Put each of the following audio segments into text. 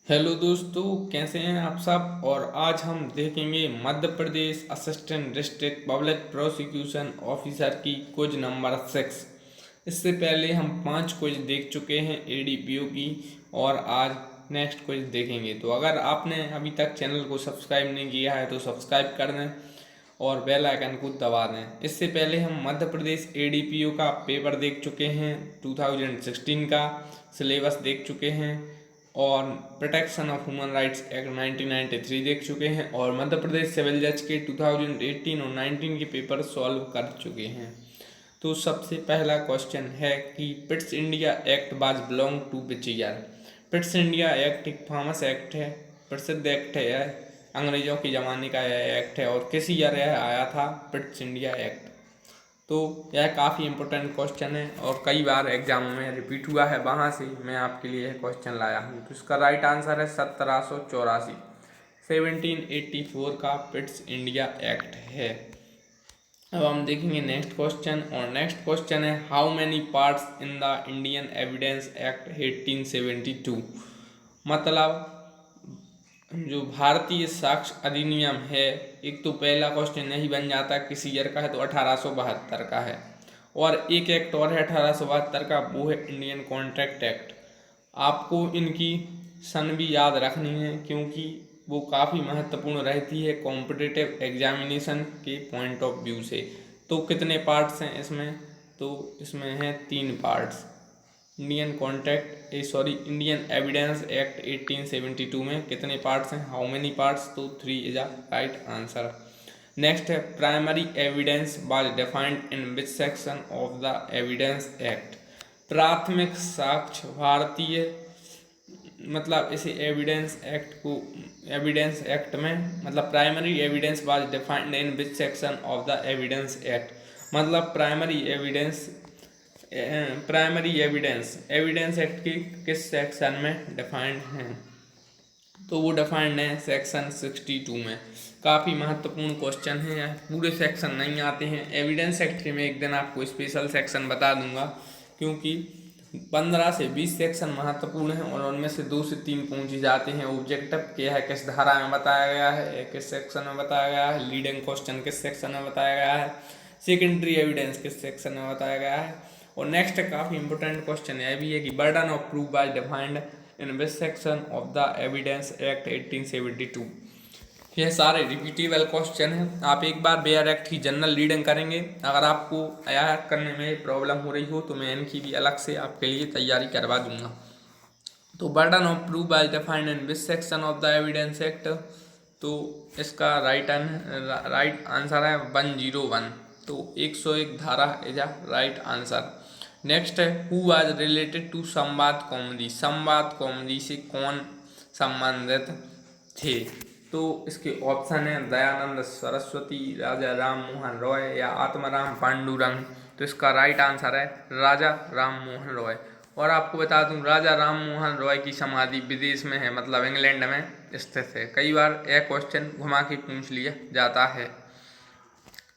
Hello दोस्तों, कैसे हैं आप सब। और आज हम देखेंगे Madhya Pradesh assistant district public prosecution officer की क्विज नंबर 6। इससे पहले हम 5 क्विज देख चुके हैं एडीपीओ की, और आज नेक्स्ट क्विज देखेंगे। तो अगर आपने अभी तक चैनल को सब्सक्राइब नहीं किया है तो सब्सक्राइब कर दें और बेल आइकन को दबा दें। इससे पहले हम मध्य प्रदेश एडीपीओ का पेपर देख चुके हैं, 2016 का सिलेबस देख चुके हैं, और protection of human rights act 1993 देख चुके हैं, और मध्य प्रदेश सिविल जज के 2018 और 19 के पेपर सॉल्व कर चुके हैं। तो सबसे पहला क्वेश्चन है कि Pitt's India Act was belong to which year. Pitt's India Act एक फेमस एक्ट है, प्रसिद्ध एक्ट है, यह अंग्रेजों के ज़माने का यह एक्ट है। और किस ईयर यह आया था पिट्स इंडिया एक्ट। तो यह काफ़ी इंपॉर्टेंट क्वेश्चन है और कई बार एग्जामों में रिपीट हुआ है, वहाँ से मैं आपके लिए यह क्वेश्चन लाया हूँ। तो इसका राइट आंसर है 1784, 1784 का पिट्स इंडिया एक्ट है। अब हम देखेंगे नेक्स्ट क्वेश्चन, और नेक्स्ट क्वेश्चन है how many parts in the Indian evidence act 1872। मतलब जो भारतीय साक्ष्य अधिनियम है, एक तो पहला क्वेश्चन यही बन जाता है किस ईयर का है, तो 1872 का है। और एक एक्ट और है 1872 का, वो है इंडियन कॉन्ट्रैक्ट एक्ट। आपको इनकी सन भी याद रखनी है क्योंकि वो काफ़ी महत्वपूर्ण रहती है कॉम्पिटिटिव एग्जामिनेशन के पॉइंट ऑफ व्यू से। तो कितने पार्ट्स हैं इसमें, तो इसमें हैं 3 पार्ट्स। इंडियन एविडेंस एक्ट 1872 में कितने पार्ट्स हैं, हाउ मेनी पार्ट्स, तो 3 is a right answer. Next है primary evidence was defined in which section of the evidence act. प्राथमिक साक्ष्य भारतीय, मतलब इसे एविडेंस एक्ट को, एविडेंस एक्ट में, मतलब primary evidence was defined in which section of the evidence act. मतलब प्राइमरी एविडेंस एविडेंस एक्ट के किस सेक्शन में डिफाइंड हैं, तो वो डिफाइंड है सेक्शन 62 में। काफ़ी महत्वपूर्ण क्वेश्चन है, यह पूरे सेक्शन नहीं आते हैं। एविडेंस एक्ट के मैं एक दिन आपको स्पेशल सेक्शन बता दूंगा, क्योंकि 15 से 20 सेक्शन महत्वपूर्ण हैं और उनमें से 2 से 3 पूछे जाते हैं। ऑब्जेक्टिव क्या है, किस धारा में बताया गया है, किस सेक्शन में बताया गया है, लीडिंग क्वेश्चन किस सेक्शन में बताया गया है, सेकेंडरी एविडेंस किस सेक्शन में बताया गया है। और नेक्स्ट काफ़ी इंपॉर्टेंट क्वेश्चन यह भी है कि burden of proof was defined in which section of the evidence act 1872। यह सारे रिपीटेबल क्वेश्चन हैं। आप एक बार बेयर एक्ट की जनरल रीडिंग करेंगे, अगर आपको याद करने में प्रॉब्लम हो रही हो तो मैं इनकी भी अलग से आपके लिए तैयारी करवा दूंगा। तो burden of proof was defined in which section of the evidence act, तो इसका राइट आंसर है 101। तो 101 धारा is a right answer. Next है हु वाज रिलेटेड टू संवाद कौमुदी। संवाद कौमुदी से कौन संबंधित थे, तो इसके ऑप्शन है दयानंद सरस्वती, राजा राम मोहन रॉय या आत्माराम पांडुरंग। तो इसका राइट आंसर है राजा राम मोहन रॉय। और आपको बता दूं राजा राम मोहन रॉय की समाधि विदेश में है, मतलब इंग्लैंड में स्थित है। कई बार यह क्वेश्चन घुमा के पूछ लिया जाता है।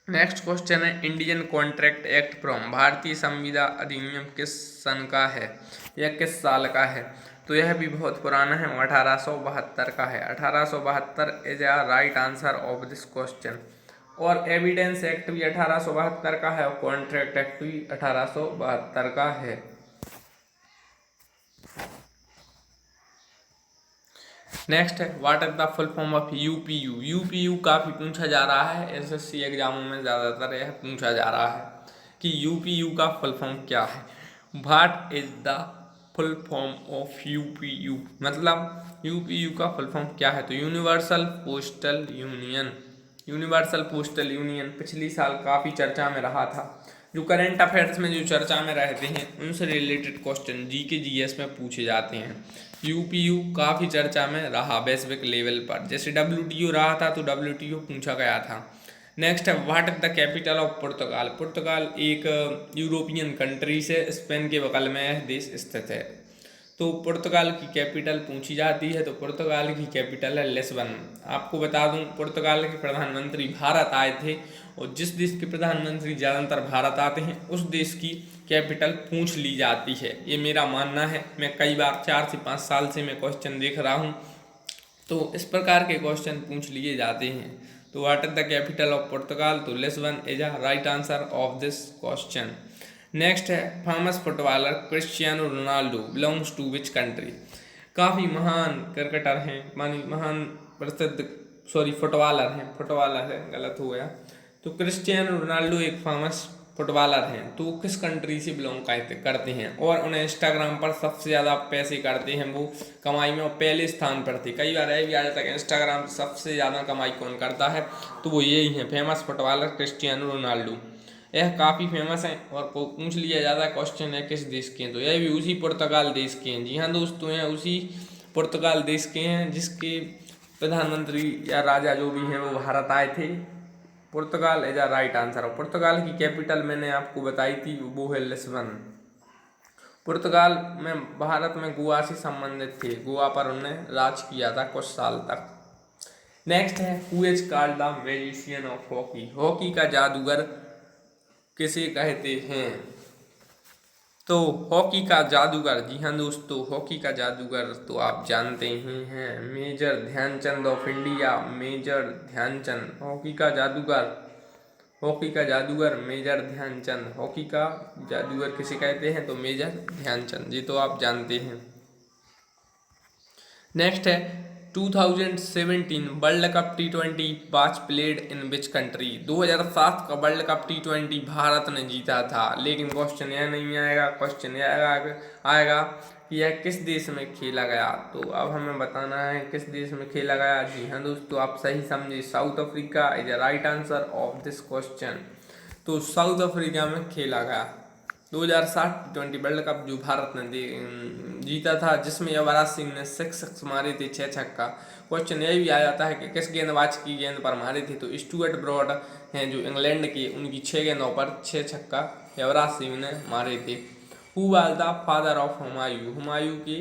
नेक्स्ट क्वेश्चन है इंडियन कॉन्ट्रैक्ट एक्ट फ्रॉम, भारतीय संविदा अधिनियम किस सन का है या किस साल का है, तो यह भी बहुत पुराना है, 1872 का है। 1872 is a right answer of this question. और एविडेंस एक्ट भी 1872 का है और कॉन्ट्रैक्ट एक्ट भी 1872 का है। नेक्स्ट है what is the full form of UPU. UPU काफ़ी पूछा जा रहा है, एसएससी एग्जामों में ज़्यादातर यह पूछा जा रहा है कि यूपीयू का फुल फॉर्म क्या है। What is the full form of UPU, मतलब यूपीयू का फुल फॉर्म क्या है, तो universal postal union. Universal postal union पिछली साल काफ़ी चर्चा में रहा था। जो करंट अफेयर्स में जो चर्चा में रहते हैं उनसे रिलेटेड क्वेश्चन जीके जीएस में पूछे जाते हैं। यूपीयू काफ़ी चर्चा में रहा वैश्विक लेवल पर, जैसे डब्ल्यूटीओ रहा था तो डब्ल्यूटीओ पूछा गया था। नेक्स्ट है what is the capital of Portugal. Portugal एक यूरोपियन कंट्री से स्पेन के बगल में यह देश स्थित है। तो पुर्तगाल की कैपिटल पूछी जाती है, तो पुर्तगाल की कैपिटल है लिस्बन। आपको बता दूं पुर्तगाल के प्रधानमंत्री भारत आए थे, और जिस देश के प्रधानमंत्री ज़्यादातर भारत आते हैं उस देश की कैपिटल पूछ ली जाती है। ये मेरा मानना है, मैं कई बार 4 से 5 साल से मैं क्वेश्चन देख रहा हूँ, तो इस प्रकार के क्वेश्चन पूछ लिए जाते हैं। तो what is the capital of Portugal? तो Lisbon is a right answer of this question. Next है famous footballer Cristiano Ronaldo belongs to which country? काफ़ी महान क्रिकेटर हैं, मानी महान प्रसिद्ध फुटबॉलर है, गलत हो गया। तो क्रिस्टियानो रोनाल्डो एक फेमस फुटबॉलर हैं, तो वो किस कंट्री से बिलोंग करते हैं, और उन्हें इंस्टाग्राम पर सबसे ज़्यादा पैसे करते हैं वो कमाई में, और पहले स्थान पर थे। कई बार भी आ जाता है कि इंस्टाग्राम से सबसे ज़्यादा कमाई कौन करता है, तो वो यही है, फेमस फुटबॉलर क्रिस्टियानो रोनाल्डो। यह काफ़ी फेमस है और पूछ लिया जाता है क्वेश्चन है किस देश के हैं, तो यह भी उसी पुर्तगाल देश के हैं। जी हाँ दोस्तों, यह उसी पुर्तगाल देश के हैं जिसके प्रधानमंत्री या राजा जो भी हैं वो भारत आए थे। पुर्तगाल इज अ राइट आंसर। और पुर्तगाल की कैपिटल मैंने आपको बताई थी, वो है लिस्बन। पुर्तगाल में भारत में गोवा से संबंधित थे, गोवा पर उन्होंने राज किया था कुछ साल तक। नेक्स्ट है who is called the magician of hockey? Hockey का जादूगर किसे कहते हैं? तो हॉकी का जादूगर, जी हाँ दोस्तों, हॉकी का जादूगर तो आप जानते ही हैं, major Dhyan Chand of India. Major Dhyan Chand hockey का जादूगर मेजर ध्यानचंद। हॉकी का जादूगर किसे कहते हैं? तो मेजर ध्यानचंद, जी तो आप जानते हैं। नेक्स्ट है 2017 world cup T20 was played in which country? 2007 का वर्ल्ड कप T20 भारत ने जीता था, लेकिन क्वेश्चन यह नहीं आएगा, क्वेश्चन यह आएगा कि यह किस देश में खेला गया। तो अब हमें बताना है किस देश में खेला गया। जी हाँ दोस्तों, आप सही समझे, south Africa is the right answer of this question. तो साउथ अफ्रीका में खेला गया 2007 T20 वर्ल्ड कप जो भारत ने जीता था, जिसमें युवराज सिंह ने 6 मारे थे, 6 छक्का। क्वेश्चन यह भी आ जाता है कि किस गेंदबाज की गेंद पर मारे थे, तो स्टुअर्ट ब्रॉड हैं जो इंग्लैंड के, उनकी 6 गेंदों पर 6 छक्का युवराज सिंह ने मारे थे। Who was the father of Humayun? Humayun के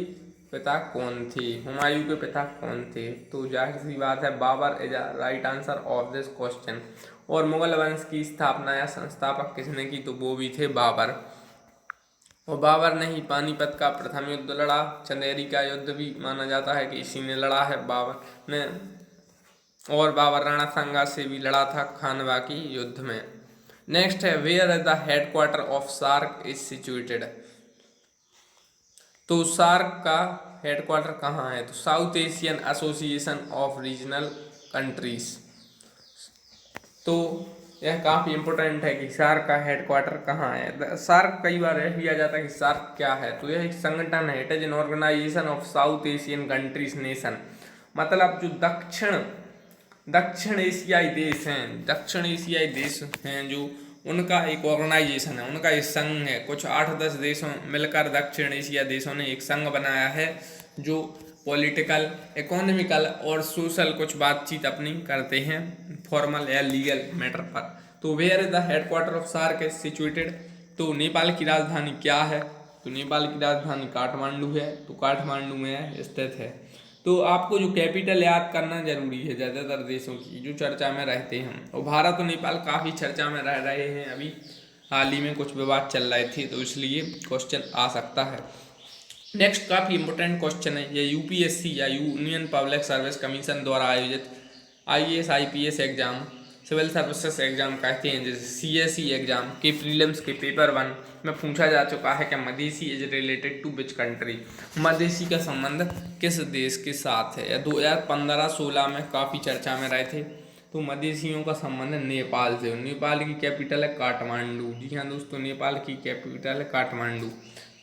पिता कौन थे? हुमायूं के पिता कौन थे? तो जाहिर सी बात है Babur is a right answer of this question. और मुगल वंश की स्थापना या संस्थापक किसने की? तो वो भी थे बाबर। और बाबर ने ही पानीपत का प्रथम युद्ध लड़ा। चंदेरी का युद्ध भी माना जाता है कि इसी ने लड़ा है बाबर ने। और बाबर राणा सांगा से भी लड़ा था खानवा की युद्ध में। नेक्स्ट है where is the headquarter of SAARC is situated? तो सार्क का हेडक्वार्टर कहाँ है? तो South Asian Association of Regional Countries. तो यह काफ़ी इंपॉर्टेंट है कि सार्क का हेडक्वार्टर कहाँ है। सार्क कई बार यह भी आ जाता है कि सार्क क्या है, तो यह एक संगठन है, it is an organization of South Asian countries nation. मतलब जो दक्षिण एशियाई देश हैं जो, उनका एक ऑर्गेनाइजेशन है, उनका एक संघ है। कुछ 8-10 देशों मिलकर दक्षिण एशिया देशों ने एक संघ बनाया है जो पॉलिटिकल, इकोनॉमिकल और सोशल कुछ बातचीत अपनी करते हैं फॉर्मल या लीगल मैटर पर। तो where is the headquarter of SAARC is situated? तो नेपाल की राजधानी क्या है? तो नेपाल की राजधानी काठमांडू है, तो काठमांडू में स्थित है। तो आपको जो कैपिटल याद करना जरूरी है ज़्यादातर देशों की जो चर्चा में रहते हैं, और भारत और नेपाल काफ़ी चर्चा में रह रहे हैं। अभी हाल ही में कुछ विवाद चल रहे थे, तो इसलिए क्वेश्चन आ सकता है। नेक्स्ट काफ़ी इंपॉर्टेंट क्वेश्चन है, ये यूपीएससी या यूनियन पब्लिक सर्विस कमीशन द्वारा आयोजित IAS IPS exam, civil services exam कहते हैं, जैसे सीएसई एग्जाम के प्रीलिम्स के पेपर 1 में पूछा जा चुका है कि Madhesi is related to which country? Madhesi का संबंध किस देश के साथ है? 2015-16 में काफ़ी चर्चा में रहे थे। तो मदेशियों का संबंध नेपाल से। नेपाल की कैपिटल है काठमांडू। जी हाँ दोस्तों, नेपाल की कैपिटल है काठमांडू।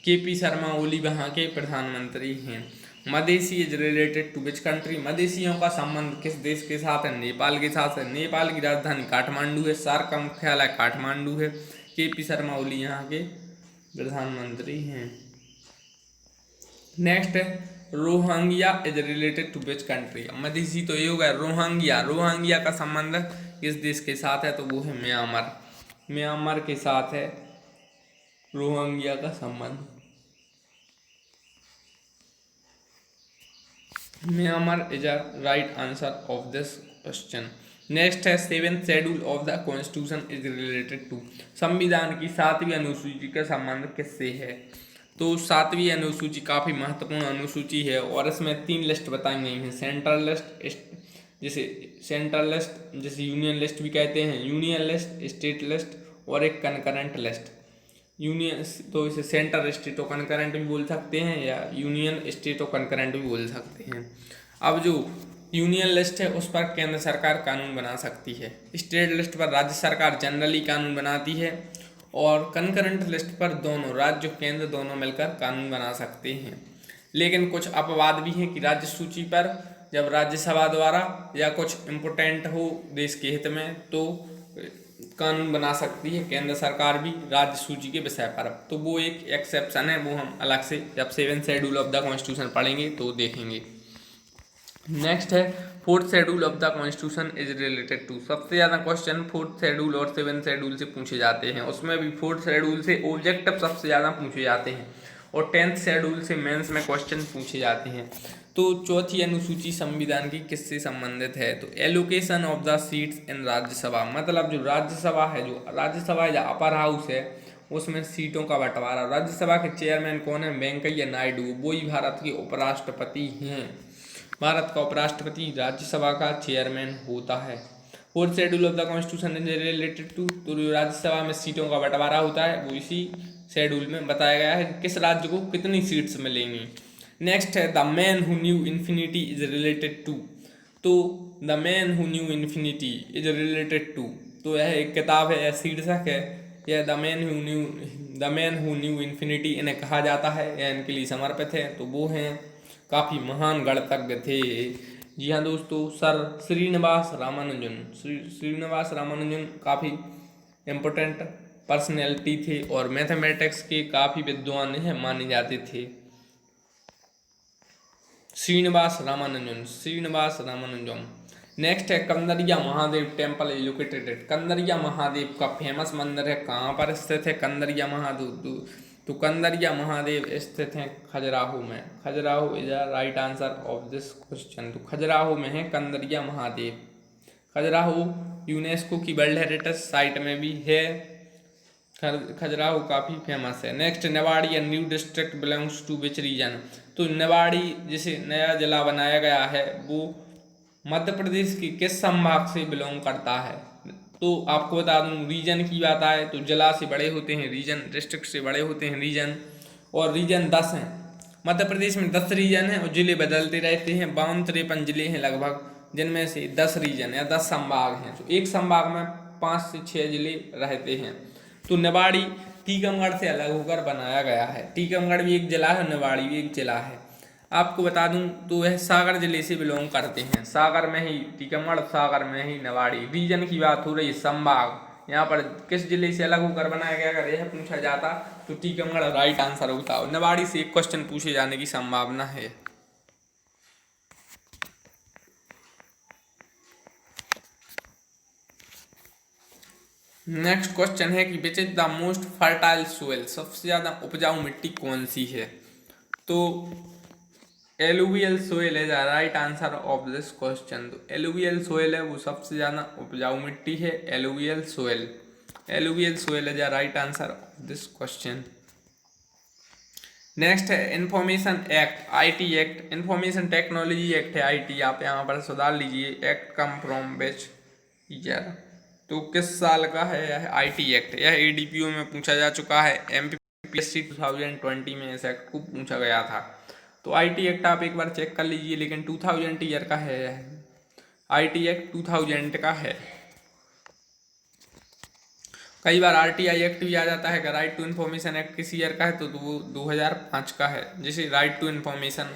केपी शर्मा ओली वहाँ के प्रधानमंत्री हैं। Madheshi is related to which country? मदेशियों का संबंध किस देश के साथ है? नेपाल के साथ है। नेपाल की राजधानी काठमांडू है, सार्क का मुख्यालय काठमांडू है। केपी शर्मा ओली यहाँ के प्रधानमंत्री हैं। नेक्स्ट है Rohingya is related to which country? Madhesi तो ये होगा रोहिंग्या का संबंध किस देश के साथ है? तो वो है म्यांमार के साथ है रोहिंग्या का संबंध। Myanmar is a right answer of this question. Next है 7th schedule of the constitution is related to, संविधान की 7वीं अनुसूची का संबंध किससे है। तो 7वीं अनुसूची काफ़ी महत्वपूर्ण अनुसूची है और इसमें 3 लिस्ट बताई गई हैं, सेंट्रल लिस्ट जिसे यूनियन लिस्ट भी कहते हैं, यूनियन लिस्ट, स्टेट लिस्ट और एक कनकरेंट लिस्ट। यूनियन तो इसे सेंटर स्टेट और कनकरेंट भी बोल सकते हैं या यूनियन स्टेट और कनकरेंट भी बोल सकते हैं। अब जो यूनियन लिस्ट है उस पर केंद्र सरकार कानून बना सकती है, स्टेट लिस्ट पर राज्य सरकार जनरली कानून बनाती है और कनकरेंट लिस्ट पर दोनों राज्य और केंद्र दोनों मिलकर कानून बना सकते हैं। लेकिन कुछ अपवाद भी हैं कि राज्य सूची पर जब राज्यसभा द्वारा या कुछ इम्पोर्टेंट हो देश के हित में तो कानून बना सकती है केंद्र सरकार भी राज्य सूची के विषय पर। तो वो एक एक्सेप्शन है, वो हम अलग से जब 7th schedule of the constitution पढ़ेंगे तो देखेंगे। नेक्स्ट है 4th schedule of the constitution is related to, सबसे ज़्यादा क्वेश्चन 4th शेड्यूल और 7th शेड्यूल से पूछे जाते हैं, उसमें भी 4th शेड्यूल से ऑब्जेक्टिव सबसे ज़्यादा पूछे जाते हैं और 10th शेड्यूल से मेंस में क्वेश्चन पूछे जाते हैं। तो चौथी अनुसूची संविधान की किससे संबंधित है, तो allocation of the seats in Rajya Sabha, मतलब जो राज्यसभा है या अपर हाउस है उसमें सीटों का बंटवारा। राज्यसभा के चेयरमैन कौन है, वेंकैया नायडू, वो ही भारत के उपराष्ट्रपति हैं। भारत का उपराष्ट्रपति राज्यसभा का चेयरमैन होता है। 4th schedule of the constitution is related to, तो जो राज्यसभा में सीटों का बंटवारा होता है वो इसी शेड्यूल में बताया गया है कि किस राज्य को कितनी सीट्स मिलेंगी। नेक्स्ट है the man who knew infinity is related to, तो the man who knew infinity is related to, तो यह एक किताब है या शीर्षक है, यह the man who knew infinity इन्हें कहा जाता है या इनके लिए समर्पित है। तो वो हैं काफ़ी महान गणितज्ञ थे। जी हाँ दोस्तों, सर श्रीनिवास रामानुजन काफ़ी इम्पोर्टेंट पर्सनैलिटी थे और मैथमेटिक्स के काफ़ी विद्वान हैं माने जाते थे। श्रीनिवास रामानुजम। नेक्स्ट है Kandariya Mahadev temple is located at, Kandariya Mahadev का फेमस मंदिर है कहाँ पर स्थित है कंदरिया महादेव, तो कंदरिया महादेव स्थित है खजुराहो में। Khajuraho is the right answer of this question, तो खजुराहो में है कंदरिया महादेव। खजुराहो यूनेस्को की वर्ल्ड हेरिटेज साइट में भी है, खजुराहो काफ़ी फेमस है। Next Niwari new district belongs to which region, तो निवाड़ी जिसे नया जिला बनाया गया है वो मध्य प्रदेश के किस संभाग से बिलोंग करता है। तो आपको बता दूं रीजन की बात आए तो जिला से बड़े होते हैं रीजन, डिस्ट्रिक्ट से बड़े होते हैं रीजन, और रीजन 10 हैं। मध्य प्रदेश में 10 रीजन हैं और जिले बदलते रहते हैं, 52-53 जिले हैं लगभग, जिनमें से 10 रीजन या 10 संभाग हैं। तो एक संभाग में 5 से 6 जिले रहते हैं। तो निवाड़ी टीकमगढ़ से अलग होकर बनाया गया है, टीकमगढ़ भी एक जिला है, निवाड़ी भी एक जिला है। आपको बता दूं तो वह सागर जिले से बिलोंग करते हैं, सागर में ही टीकमगढ़, सागर में ही निवाड़ी। रीजन की बात हो रही है, संभाग यहाँ पर किस जिले से अलग होकर बनाया गया, अगर यह पूछा जाता तो टीकमगढ़ राइट आंसर होता और निवाड़ी से एक क्वेश्चन पूछे जाने की संभावना है। नेक्स्ट क्वेश्चन है कि which is the most fertile soil, सबसे ज़्यादा उपजाऊ मिट्टी कौन सी है, तो एलुवियल सोइल है the right answer of this question. तो एलुवियल सोइल है वो सबसे ज़्यादा उपजाऊ मिट्टी है, एलुवियल सोइल है the right answer of this question. Next है information act, IT act, information technology act है IT, आप यहाँ पर सुधार लीजिए, act come from which year, तो किस साल का है यह IT एक्ट। यह ADPO में पूछा जा चुका है, MPPSC 2020 में इस एक्ट को पूछा गया था। तो IT एक्ट आप एक बार चेक कर लीजिए, लेकिन 2000 ईयर का है यह, IT एक्ट 2000 का है। कई बार RTI एक्ट भी आ जाता है, राइट टू इन्फॉर्मेशन एक्ट किस ईयर का है तो वो 2005 का है, जिसे राइट टू इन्फॉर्मेशन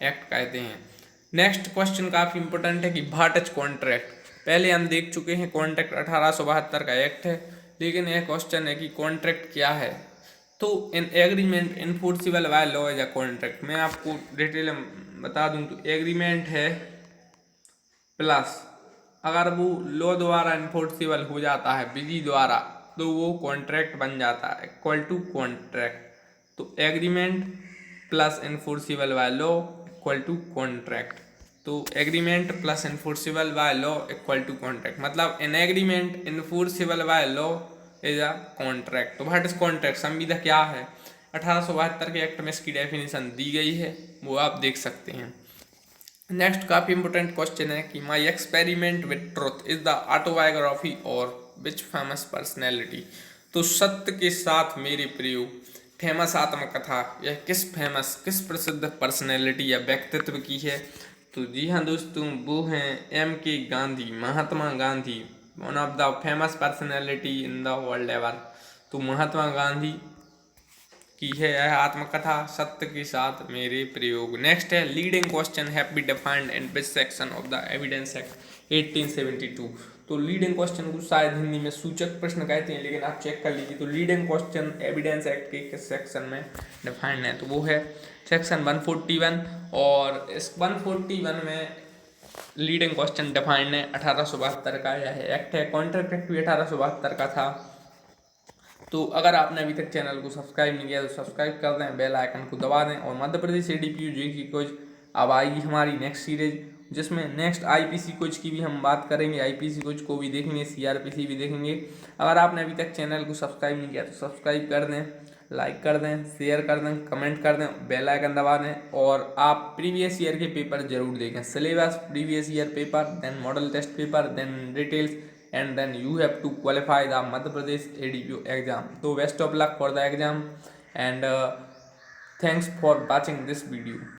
एक्ट कहते हैं। नेक्स्ट क्वेश्चन काफ़ी इंपॉर्टेंट है कि भाटच कॉन्ट्रैक्ट, पहले हम देख चुके हैं कॉन्ट्रैक्ट 1872 का एक्ट है, लेकिन यह क्वेश्चन है कि कॉन्ट्रैक्ट क्या है। तो an agreement enforceable by law as a contract, मैं आपको डिटेल बता दूं तो एग्रीमेंट है प्लस अगर वो लॉ द्वारा इन्फोर्सिबल हो जाता है, विधि द्वारा, तो वो कॉन्ट्रैक्ट बन जाता है, इक्वल टू कॉन्ट्रैक्ट। तो agreement plus enforceable by law equal to contract. तो agreement plus enforceable by law equal to contract, मतलब an agreement enforceable by law is a contract. तो व्हाट इज कॉन्ट्रैक्ट, संविदा क्या है। 1872 के एक्ट में इसकी डेफिनेशन दी गई है, वो आप देख सकते हैं। नेक्स्ट काफ़ी इंपॉर्टेंट क्वेश्चन है कि my experiment with truth is the autobiography और विच फेमस पर्सनैलिटी। तो सत्य के साथ मेरे प्रयोग फेमस आत्मकथा यह किस प्रसिद्ध पर्सनैलिटी या व्यक्तित्व की है। तो जी हाँ दोस्तों, वो हैं M.K. Gandhi, Mahatma Gandhi, one of the famous personality in the world ever. तो महात्मा गांधी की है यह आत्मकथा सत्य के साथ मेरे प्रयोग। नेक्स्ट है leading question have be defined in which section of the evidence act 1872। तो लीडिंग क्वेश्चन को शायद हिंदी में सूचक प्रश्न कहते हैं, लेकिन आप चेक कर लीजिए। तो लीडिंग क्वेश्चन एविडेंस एक्ट के किस सेक्शन में डिफाइंड है, तो वो है सेक्शन 141। और इस 141 में लीडिंग क्वेश्चन डिफाइंड है 1872 का यह एक्ट है। कॉन्ट्रैक्ट एक्ट भी 1872 का था। तो अगर आपने अभी तक चैनल को सब्सक्राइब नहीं किया तो सब्सक्राइब कर दें, बेल आइकन को दबा दें। और मध्य प्रदेश ADPU जी की कुछ अब आएगी हमारी नेक्स्ट सीरीज, जिसमें नेक्स्ट IPC कुछ की भी हम बात करेंगे, IPC कुछ को भी देखेंगे, CRPC भी देखेंगे। अगर आपने अभी तक चैनल को सब्सक्राइब नहीं किया तो सब्सक्राइब कर दें, लाइक कर दें, शेयर कर दें, कमेंट कर दें, बेल आइकन दबा दें। और आप प्रीवियस ईयर के पेपर जरूर देखें, syllabus, previous year paper, then model test paper, then details, and then you have to qualify the Madhya Pradesh ADPU exam. So best of luck for the exam, and thanks for watching this video.